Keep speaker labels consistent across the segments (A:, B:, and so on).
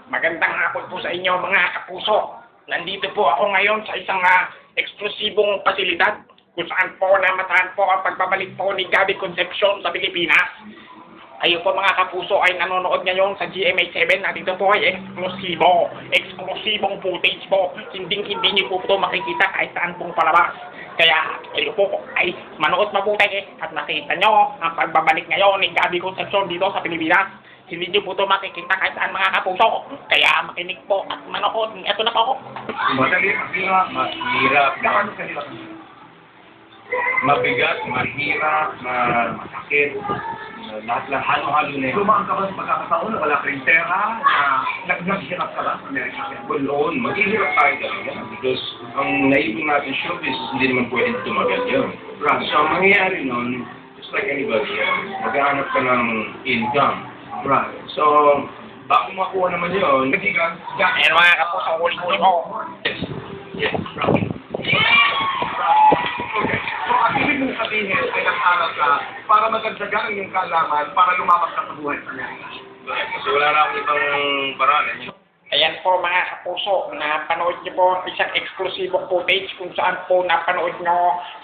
A: Magandang hapon po sa inyo mga kapuso. Nandito po ako ngayon sa isang eksklusibong pasilidad kung saan po namatahan po ang pagbabalik po ni Gabby Concepcion sa Pilipinas. Kayo po mga kapuso ay nanonood ngayon sa GMA7 at ito po ay eksklusibong footage po. Hindi niyo po ito makikita kahit saan pong palabas. Kaya kayo po ay manood mabuti at makita nyo ang pagbabalik ngayon ni Gabby Concepcion dito sa Pilipinas. Hindi niyo po ito makikita kahit saan mga kapuso. Kaya makinig po at manood. Ito na po.
B: Madali, mahirap. Gaano kahirap? Mabigat, mahirap, masakit. Lahat halo-halo na yun.
C: Dumaan ka ba sa pagkakataon na wala kang pera, na naghirap ka ba sa Amerika?
B: Well, noon, maghihirap tayo talaga. Because ang naibig natin showbiz, hindi naman pwedeng tumagal yun.
C: Right.
B: So, ang mangyayari nun, just like anybody else, maghahanap ka ng income.
C: Right.
B: So, bago makuha naman yun, naghigang.
A: Ayan mga kapuso, ulit po.
B: Yes.
C: Okay. So, ang ibig mong sabihin ay nag-aral ka para magdagdagan ang iyong kaalaman para lumapas ka sa buhay sa Amerika.
B: Kasi wala na akong ibang paraan.
A: Ayan po mga kapuso, napanood niyo po ang isang eksklusibong footage kung saan po napanood niyo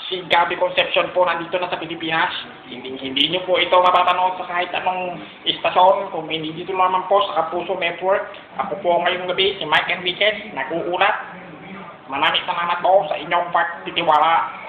A: si Gabby Concepcion po nandito na sa Pilipinas. Hindi niyo po ito mapapanood sa kahit anong istasyon, kung hindi dito naman po sa Kapuso Network. Ako po ngayong gabi, si Mike Enriquez, nag-uulat. Maraming salamat po sa inyong pagtitiwala.